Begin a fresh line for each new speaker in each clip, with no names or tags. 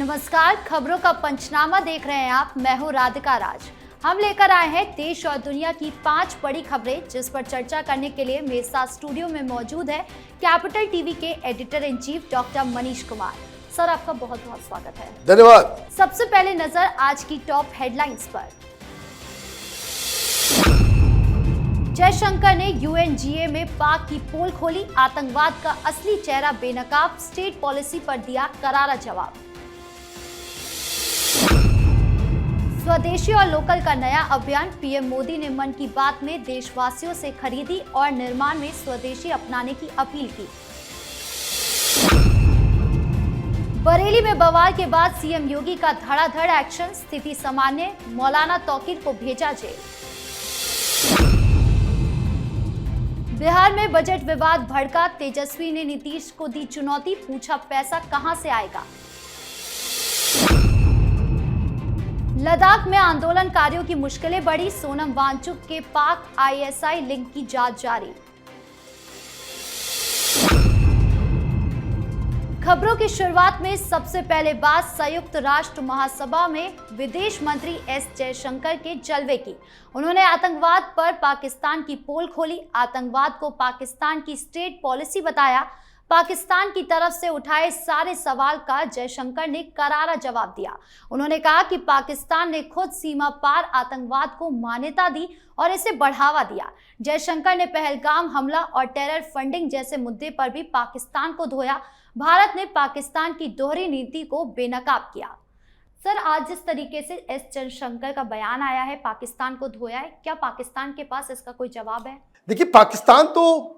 नमस्कार, खबरों का पंचनामा देख रहे हैं आप। मैं हूं राधिका राज। हम लेकर आए हैं देश और दुनिया की 5 बड़ी खबरें, जिस पर चर्चा करने के लिए मेरे साथ स्टूडियो में मौजूद है कैपिटल टीवी के editor in chief doctor Manish Kumar. Sir, आपका बहुत बहुत स्वागत है।
धन्यवाद।
सबसे पहले नजर आज की टॉप हेडलाइंस पर। जयशंकर ने यूएनजीए में पाक की पोल खोली, आतंकवाद का असली चेहरा बेनकाब, स्टेट पॉलिसी पर दिया करारा जवाब। स्वदेशी और लोकल का नया अभियान, पीएम मोदी ने मन की बात में देशवासियों से खरीदी और निर्माण में स्वदेशी अपनाने की अपील की। बरेली में बवाल के बाद सीएम योगी का धड़ाधड़ एक्शन, स्थिति सामान्य, मौलाना तौकीर को भेजा जेल। बिहार में बजट विवाद भड़का, तेजस्वी ने नीतीश को दी चुनौती, पूछा पैसा कहां से आएगा। लद्दाख में आंदोलनकारियों की मुश्किलें बढ़ी, सोनम वांगचुक के पाक आईएसआई लिंक की जांच जारी। खबरों की शुरुआत में सबसे पहले बात संयुक्त राष्ट्र महासभा में विदेश मंत्री एस जयशंकर के जलवे की। उन्होंने आतंकवाद पर पाकिस्तान की पोल खोली, आतंकवाद को पाकिस्तान की स्टेट पॉलिसी बताया। पाकिस्तान की तरफ से उठाए सारे सवाल का जयशंकर ने करारा जवाब दिया। उन्होंने कहा कि पाकिस्तान ने खुद सीमा पार आतंकवाद को मान्यता दी और इसे बढ़ावा दिया। जयशंकर ने पहलगाम हमला और टेरर फंडिंग जैसे मुद्दे पर भी पाकिस्तान को धोया। भारत ने पाकिस्तान की दोहरी नीति को बेनकाब किया। सर, आज जिस तरीके से एस जयशंकर का बयान आया है, पाकिस्तान को धोया है, क्या पाकिस्तान के पास इसका कोई जवाब है?
देखिए, पाकिस्तान तो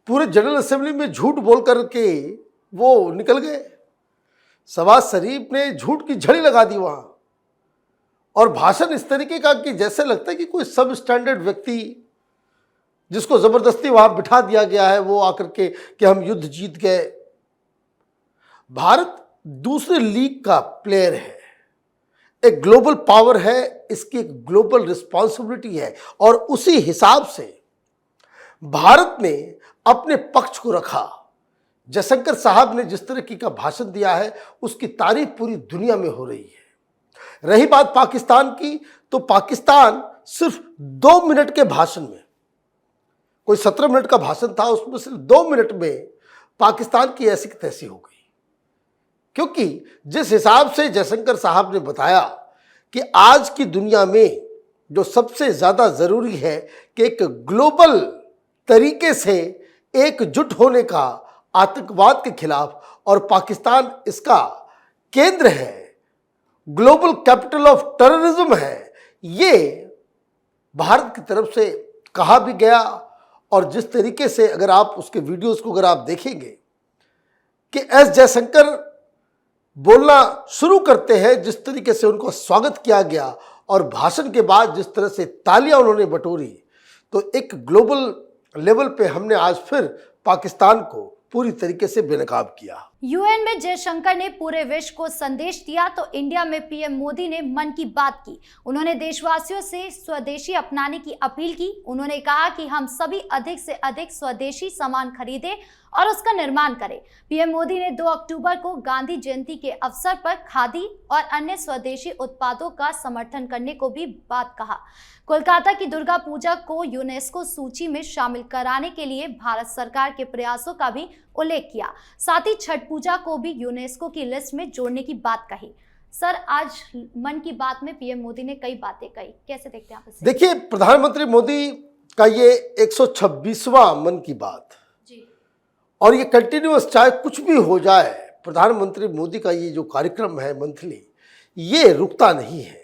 पूरे जनरल असेंबली में झूठ बोल करके वो निकल गए। शहबाज शरीफ ने झूठ की झड़ी लगा दी वहां, और भाषण इस तरीके का कि जैसे लगता है कि कोई सब स्टैंडर्ड व्यक्ति जिसको जबरदस्ती वहां बिठा दिया गया है वो आकर के कि हम युद्ध जीत गए। भारत दूसरे लीग का प्लेयर है, एक ग्लोबल पावर है, इसकी एक ग्लोबल रिस्पॉन्सिबिलिटी है, और उसी हिसाब से भारत ने अपने पक्ष को रखा। जयशंकर साहब ने जिस तरीके का भाषण दिया है उसकी तारीफ पूरी दुनिया में हो रही है। रही बात पाकिस्तान की, तो पाकिस्तान सिर्फ 2 मिनट के भाषण में, कोई 17 मिनट का भाषण था, उसमें सिर्फ 2 मिनट में पाकिस्तान की ऐसी की तैसी हो गई। क्योंकि जिस हिसाब से जयशंकर साहब ने बताया कि आज की दुनिया में जो सबसे ज्यादा जरूरी है कि एक ग्लोबल तरीके से एकजुट होने का आतंकवाद के खिलाफ, और पाकिस्तान इसका केंद्र है, ग्लोबल कैपिटल ऑफ टेररिज्म है, ये भारत की तरफ से कहा भी गया। और जिस तरीके से अगर आप उसके वीडियोस को अगर आप देखेंगे कि एस जयशंकर बोलना शुरू करते हैं, जिस तरीके से उनको स्वागत किया गया और भाषण के बाद जिस तरह से तालियां उन्होंने बटोरी, तो एक ग्लोबल लेवल पे हमने आज फिर पाकिस्तान को पूरी तरीके से बेनकाब किया।
यूएन में जयशंकर ने पूरे विश्व को संदेश दिया, तो इंडिया में पीएम मोदी ने मन की बात की। उन्होंने देशवासियों से स्वदेशी अपनाने की अपील की। उन्होंने कहा कि हम सभी अधिक से अधिक स्वदेशी सामान खरीदें और उसका निर्माण करें। पीएम मोदी ने 2 अक्टूबर को गांधी जयंती के अवसर पर खादी और अन्य स्वदेशी उत्पादों का समर्थन करने को भी बात कहा। कोलकाता की दुर्गा पूजा को यूनेस्को सूची में शामिल कराने के लिए भारत सरकार के प्रयासों का भी उल्लेख किया। साथ ही छठ पूजा को भी यूनेस्को की लिस्ट में जोड़ने की बात कही। सर, आज मन की बात में पीएम मोदी ने कई बातें कही, कैसे देखते हैं आप इसे?
देखिए, प्रधानमंत्री मोदी का ये 126वां मन की बात जी, और ये कंटिन्यूअस, चाहे कुछ भी हो जाए, प्रधानमंत्री मोदी का ये जो कार्यक्रम है मंथली, ये रुकता नहीं है।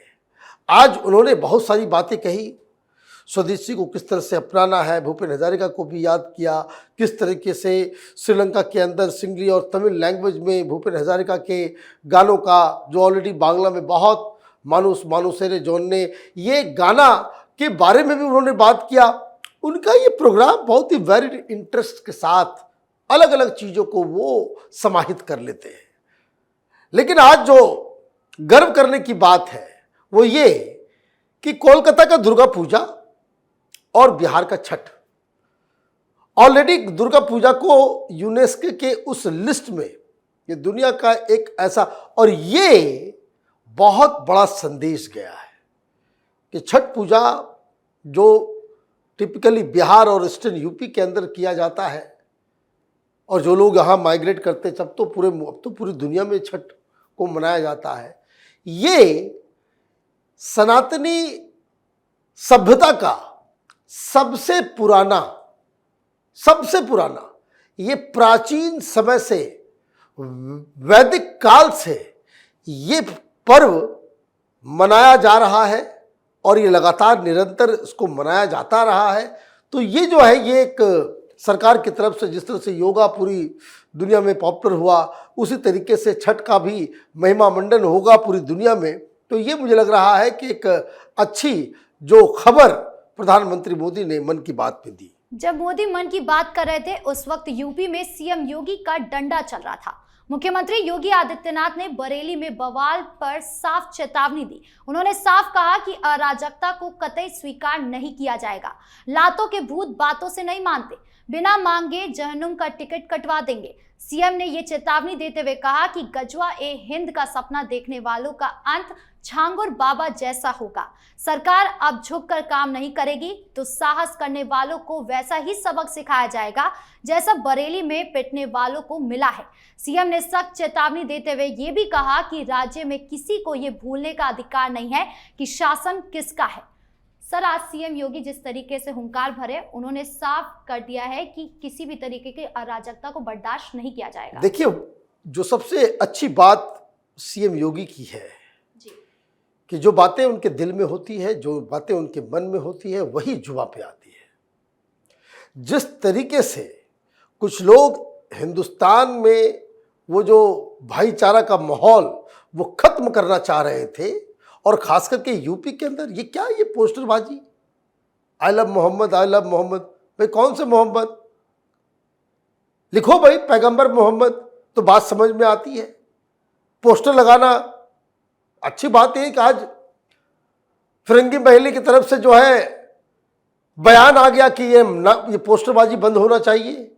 आज उन्होंने बहुत सारी बातें कही, स्वदेशी को किस तरह से अपनाना है, भूपेन हजारिका को भी याद किया, किस तरीके से श्रीलंका के अंदर सिंगली और तमिल लैंग्वेज में भूपेन हजारिका के गानों का, जो ऑलरेडी बांग्ला में बहुत मानुस मानुसेरे जोन ने, ये गाना के बारे में भी उन्होंने बात किया। उनका ये प्रोग्राम बहुत ही वेरी इंटरेस्ट के साथ अलग अलग चीज़ों को वो समाहित कर लेते हैं। लेकिन आज जो गर्व करने की बात है वो ये कि कोलकाता का दुर्गा पूजा और बिहार का छठ, ऑलरेडी दुर्गा पूजा को यूनेस्को के उस लिस्ट में ये दुनिया का एक ऐसा, और ये बहुत बड़ा संदेश गया है कि छठ पूजा जो टिपिकली बिहार और ईस्टर्न यूपी के अंदर किया जाता है, और जो लोग यहाँ माइग्रेट करते हैं, अब तो पूरी दुनिया में छठ को मनाया जाता है। ये सनातनी सभ्यता का सबसे पुराना, ये प्राचीन समय से, वैदिक काल से ये पर्व मनाया जा रहा है और ये लगातार निरंतर इसको मनाया जाता रहा है। तो ये जो है, ये एक सरकार की तरफ से जिस तरह से योगा पूरी दुनिया में पॉपुलर हुआ, उसी तरीके से छठ का भी महिमा मंडन होगा पूरी दुनिया में। तो ये मुझे लग रहा है कि एक अच्छी जो खबर प्रधानमंत्री मोदी ने मन की बात में दी।
जब मोदी मन की बात कर रहे थे, उस वक्त यूपी में सीएम योगी का डंडा चल रहा था। मुख्यमंत्री योगी आदित्यनाथ ने बरेली में बवाल पर साफ चेतावनी दी। उन्होंने साफ कहा कि अराजकता को कतई स्वीकार नहीं किया जाएगा। लातों के भूत बातों से नहीं मानते, बिना मांगे जहन्नुम का टिकट कटवा देंगे। सीएम ने ये चेतावनी देते हुए कहा कि गजवा ए हिंद का सपना देखने वालों का अंत छांगुर बाबा जैसा होगा। सरकार अब झुककर काम नहीं करेगी तो साहस करने वालों को वैसा ही सबक सिखाया जाएगा जैसा बरेली में पिटने वालों को मिला है। सीएम ने सख्त चेतावनी देते हुए ये भी कहा कि राज्य में किसी को ये भूलने का अधिकार नहीं है कि शासन किसका है। सर, आज सीएम योगी जिस तरीके से हुंकार भरे, उन्होंने साफ कर दिया है कि किसी भी तरीके की अराजकता को बर्दाश्त नहीं किया जाएगा।
देखिए, जो सबसे अच्छी बात सीएम योगी की है कि जो बातें उनके दिल में होती है, जो बातें उनके मन में होती है, वही जुबां पे आती है। जिस तरीके से कुछ लोग हिंदुस्तान में वो जो भाईचारा का माहौल वो खत्म करना चाह रहे थे, और खास करके यूपी के अंदर ये क्या, ये पोस्टरबाजी, I love Mohammad, I love Mohammad. भाई कौन से मोहम्मद? लिखो भाई पैगंबर मोहम्मद, तो बात समझ में आती है। पोस्टर लगाना अच्छी बात है कि आज फिरंगी महली की तरफ से जो है बयान आ गया कि ये पोस्टरबाजी बंद होना चाहिए।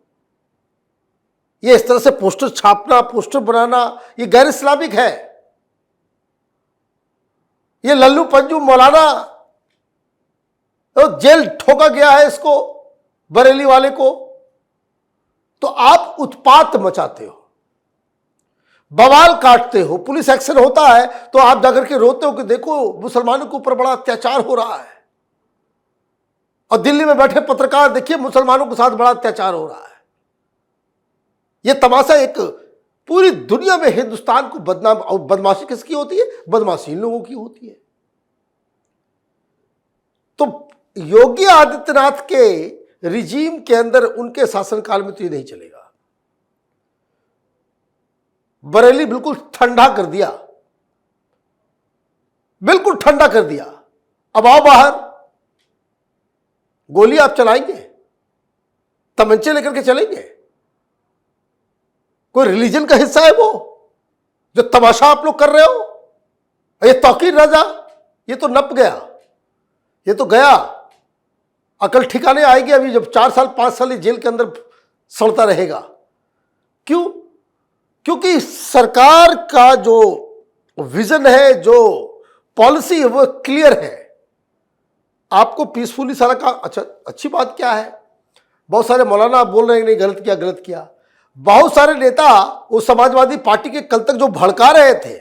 ये इस तरह से पोस्टर छापना, पोस्टर बनाना, ये गैर इस्लामिक है। ये लल्लू पंजू मौलाना, तो जेल ठोका गया है इसको, बरेली वाले को। तो आप उत्पात मचाते हो, बवाल काटते हो, पुलिस एक्शन होता है तो आप जाकर के रोते हो कि देखो मुसलमानों के ऊपर बड़ा अत्याचार हो रहा है, और दिल्ली में बैठे पत्रकार देखिए मुसलमानों के साथ बड़ा अत्याचार हो रहा है। यह तमाशा एक पूरी दुनिया में हिंदुस्तान को बदनाम, और बदमाशी किसकी होती है? बदमाशी इन लोगों की होती है। तो योगी आदित्यनाथ के रिजीम के अंदर, उनके शासनकाल में तो ये नहीं चलेगा। बरेली बिल्कुल ठंडा कर दिया, बिल्कुल ठंडा कर दिया। अब आओ बाहर, गोली आप चलाएंगे, तमंचे लेकर के चलेंगे? कोई रिलीजन का हिस्सा है वो जो तमाशा आप लोग कर रहे हो? ये तौकीर रजा, ये तो नप गया, ये तो गया, अकल ठिकाने आएगी। अभी जब 4 साल 5 साल जेल के अंदर सड़ता रहेगा। क्यों? क्योंकि सरकार का जो विजन है, जो पॉलिसी है, वो क्लियर है। आपको पीसफुली सारा काम, अच्छा अच्छी बात क्या है, बहुत सारे मौलाना बोल रहे हैं नहीं गलत किया, गलत किया। बहुत सारे नेता वो समाजवादी पार्टी के कल तक जो भड़का रहे थे,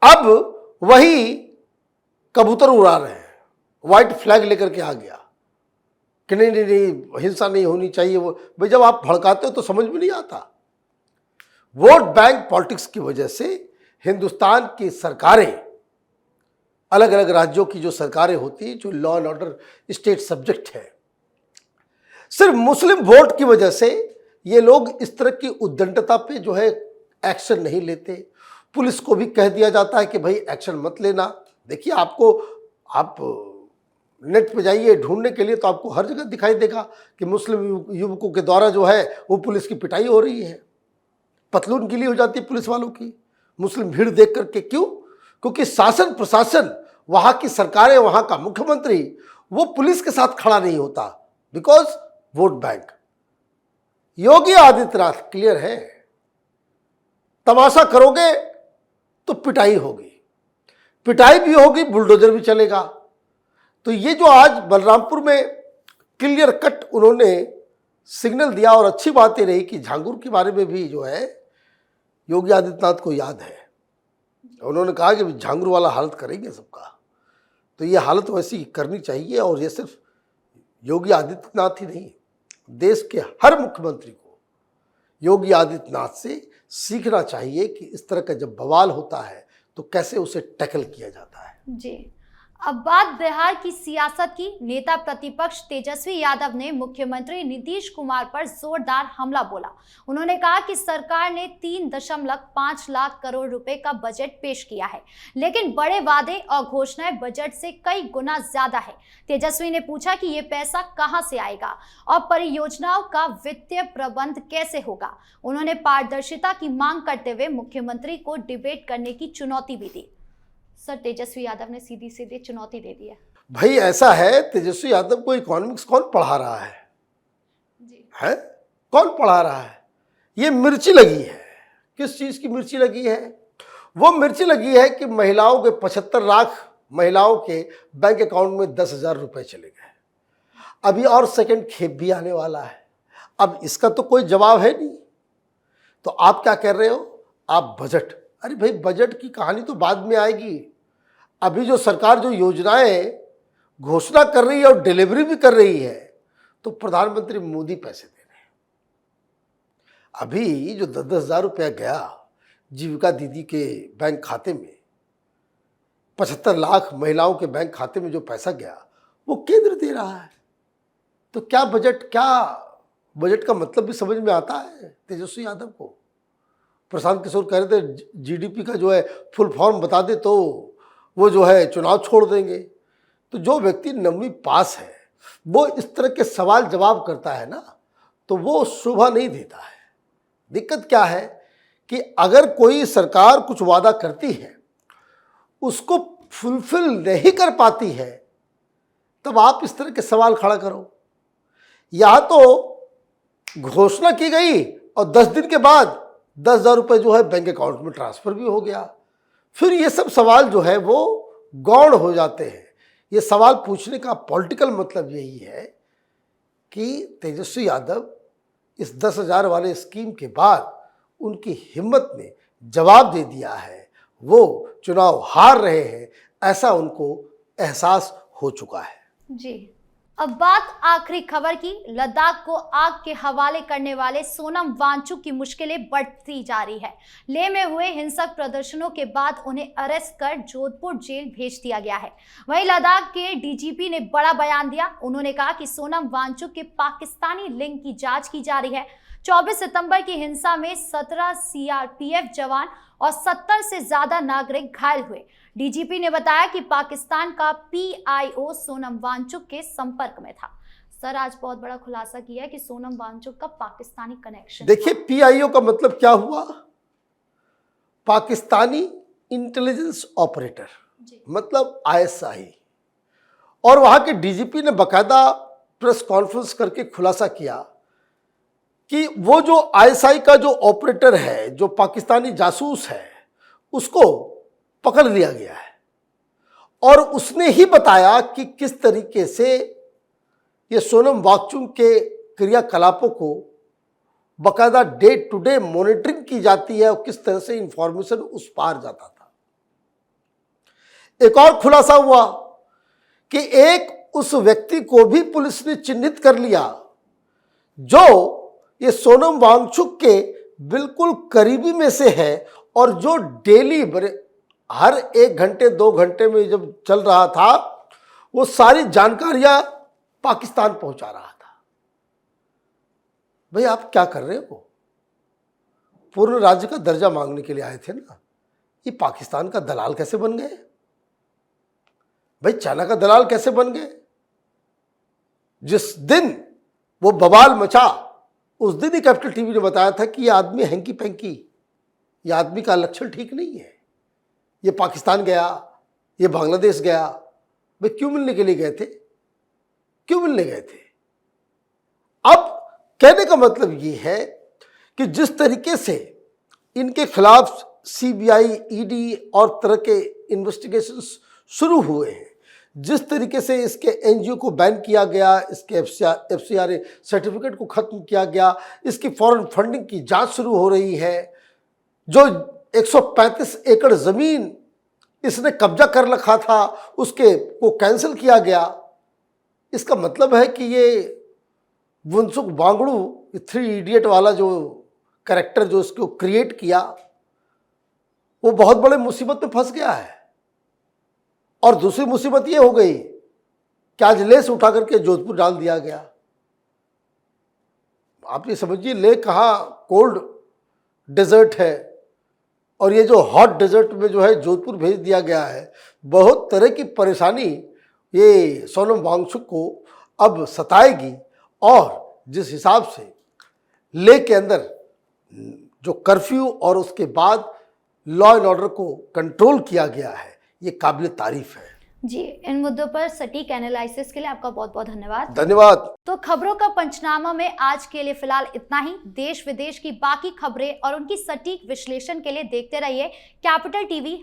अब वही कबूतर उड़ा रहे हैं, व्हाइट फ्लैग लेकर के आ गया कि नहीं नहीं नहीं हिंसा नहीं होनी चाहिए। वो भाई जब आप भड़काते हो तो समझ में नहीं आता। वोट बैंक पॉलिटिक्स की वजह से हिंदुस्तान की सरकारें, अलग अलग राज्यों की जो सरकारें होती हैं, जो law and order state subject है, सिर्फ मुस्लिम वोट की वजह से ये लोग इस तरह की उद्दंडता पे जो है एक्शन नहीं लेते। पुलिस को भी कह दिया जाता है कि भाई एक्शन मत लेना। देखिए, आप नेट पे जाइए ढूंढने के लिए तो आपको हर जगह दिखाई देगा कि मुस्लिम युवकों के द्वारा जो है वो पुलिस की पिटाई हो रही है, पतलून गीली हो जाती है पुलिस वालों की मुस्लिम भीड़ देख करके। क्यों? क्योंकि शासन प्रशासन, वहाँ की सरकारें, वहाँ का मुख्यमंत्री वो पुलिस के साथ खड़ा नहीं होता, because vote bank. Yogi Adityanath clear है तमाशा करोगे तो पिटाई होगी, पिटाई भी होगी, बुलडोजर भी चलेगा। तो ये जो आज बलरामपुर में क्लियर कट उन्होंने सिग्नल दिया, और अच्छी बात ये रही कि झांगुर के बारे में भी जो है योगी आदित्यनाथ को याद है। उन्होंने कहा कि झांगुर वाला हालत करेंगे सबका, तो ये हालत वैसी करनी चाहिए। और ये सिर्फ योगी आदित्यनाथ ही नहीं, देश के हर मुख्यमंत्री को योगी आदित्यनाथ से सीखना चाहिए कि इस तरह का जब बवाल होता है तो कैसे उसे टैकल किया जाता है।
जी, अब बात बिहार की सियासत की। नेता प्रतिपक्ष तेजस्वी यादव ने मुख्यमंत्री नीतीश कुमार पर जोरदार हमला बोला। उन्होंने कहा कि सरकार ने 3.5 लाख करोड़ रुपए का बजट पेश किया है, लेकिन बड़े वादे और घोषणाएं बजट से कई गुना ज्यादा है। तेजस्वी ने पूछा कि ये पैसा कहां से आएगा और परियोजनाओं का वित्तीय प्रबंध कैसे होगा। उन्होंने पारदर्शिता की मांग करते हुए मुख्यमंत्री को डिबेट करने की चुनौती भी दी। सर, तेजस्वी यादव ने सीधी सीधी चुनौती दे दी है।
भाई ऐसा है, तेजस्वी यादव को इकोनॉमिक्स कौन पढ़ा रहा है?
जी,
है कौन पढ़ा रहा है? ये मिर्ची लगी है। किस चीज की मिर्ची लगी है? वो मिर्ची लगी है कि महिलाओं के 75 लाख महिलाओं के बैंक अकाउंट में 10,000 रुपए चले गए। अभी और सेकंड खेप भी आने वाला है। अब इसका तो कोई जवाब है नहीं। तो आप क्या कर रहे हो? आप बजट, अरे भाई बजट की कहानी तो बाद में आएगी। अभी जो सरकार जो योजनाएं घोषणा कर रही है और डिलीवरी भी कर रही है, तो प्रधानमंत्री मोदी पैसे दे रहे हैं। अभी जो 10,000 रुपया गया जीविका दीदी के बैंक खाते में, 75 लाख महिलाओं के बैंक खाते में जो पैसा गया वो केंद्र दे रहा है। तो क्या बजट का मतलब भी समझ में आता है तेजस्वी यादव को? प्रशांत किशोर कह रहे थे जीडीपी का जो है फुल फॉर्म बता दे तो वो जो है चुनाव छोड़ देंगे। तो जो व्यक्ति 9वीं पास है वो इस तरह के सवाल जवाब करता है ना, तो वो शोभा नहीं देता है। दिक्कत क्या है कि अगर कोई सरकार कुछ वादा करती है, उसको फुलफिल नहीं कर पाती है, तब आप इस तरह के सवाल खड़ा करो। यहाँ तो घोषणा की गई और 10 दिन के बाद 10,000 रुपये जो है बैंक अकाउंट में ट्रांसफर भी हो गया। फिर ये सब सवाल जो है वो गौण हो जाते हैं। ये सवाल पूछने का पॉलिटिकल मतलब यही है कि तेजस्वी यादव इस 10,000 वाले स्कीम के बाद उनकी हिम्मत ने जवाब दे दिया है। वो चुनाव हार रहे हैं, ऐसा उनको एहसास हो चुका है।
जी, अब बात आखिरी खबर की। लद्दाख को आग के हवाले करने वाले सोनम वांगचुक की मुश्किलें बढ़ती जा रही है। लेह में हुए हिंसक प्रदर्शनों के बाद उन्हें अरेस्ट कर जोधपुर जेल भेज दिया गया है। वहीं लद्दाख के डीजीपी ने बड़ा बयान दिया। उन्होंने कहा कि सोनम वांगचुक के पाकिस्तानी लिंक की जांच की जा रही है। 24 सितंबर की हिंसा में 17 सीआरपीएफ जवान और 70 से ज्यादा नागरिक घायल हुए। डीजीपी ने बताया कि पाकिस्तान का पीआईओ सोनम वांगचुक के संपर्क में था। सर, आज बहुत बड़ा खुलासा किया है कि सोनम वांगचुक का पाकिस्तानी कनेक्शन।
देखिए, पीआईओ का मतलब क्या हुआ? पाकिस्तानी इंटेलिजेंस ऑपरेटर, मतलब आईएसआई। और वहां के डीजीपी ने बकायदा प्रेस कॉन्फ्रेंस करके खुलासा किया कि वो जो आईएसआई का जो ऑपरेटर है, जो पाकिस्तानी जासूस है, उसको पकड़ लिया गया है। और उसने ही बताया कि किस तरीके से ये सोनम वांगचुक के क्रियाकलापों को बकायदा डे टू डे मॉनिटरिंग की जाती है और किस तरह से इंफॉर्मेशन उस पार जाता था। एक और खुलासा हुआ कि एक उस व्यक्ति को भी पुलिस ने चिन्हित कर लिया जो ये सोनम वांगचुक के बिल्कुल करीबी में से है और जो डेली हर 1 घंटे 2 घंटे में जब चल रहा था वो सारी जानकारियां पाकिस्तान पहुंचा रहा था। भाई आप क्या कर रहे हो? पूर्ण राज्य का दर्जा मांगने के लिए आए थे ना, ये पाकिस्तान का दलाल कैसे बन गए? भाई चाइना का दलाल कैसे बन गए? जिस दिन वो बवाल मचा उस दिन ही कैपिटल टीवी ने बताया था कि ये आदमी हैंकी पैंकी, ये आदमी का लक्षण ठीक नहीं है, ये पाकिस्तान गया, ये बांग्लादेश गया। भाई क्यों मिलने के लिए गए थे? क्यों मिलने गए थे? अब कहने का मतलब ये है कि जिस तरीके से इनके खिलाफ सीबीआई, ईडी और तरह के इन्वेस्टिगेशंस शुरू हुए हैं। जिस तरीके से इसके एनजीओ को बैन किया गया, इसके एफसीआरए सर्टिफिकेट को खत्म किया गया, इसकी फॉरेन फंडिंग की जांच शुरू हो रही है, जो 135 एकड़ जमीन इसने कब्जा कर रखा था उसके को कैंसिल किया गया। इसका मतलब है कि ये वंसुक वांगड़ू, 3 इडियट वाला जो कैरेक्टर जो इसको क्रिएट किया, वो बहुत बड़े मुसीबत में फंस गया है। और दूसरी मुसीबत ये हो गई कि आज लेह से उठा करके जोधपुर डाल दिया गया। आप ये समझिए, लेह कहाँ कोल्ड डेजर्ट है और ये जो हॉट डेजर्ट में जो है जोधपुर भेज दिया गया है। बहुत तरह की परेशानी ये सोनम वांगचुक को अब सताएगी। और जिस हिसाब से लेह के अंदर जो कर्फ्यू और उसके बाद लॉ एंड ऑर्डर को कंट्रोल किया गया है, ये काबिल तारीफ है।
जी, इन मुद्दों पर सटीक एनालिसिस के लिए आपका बहुत बहुत धन्यवाद।
धन्यवाद।
तो खबरों का पंचनामा में आज के लिए फिलहाल इतना ही। देश विदेश की बाकी खबरें और उनकी सटीक विश्लेषण के लिए देखते रहिए कैपिटल टीवी।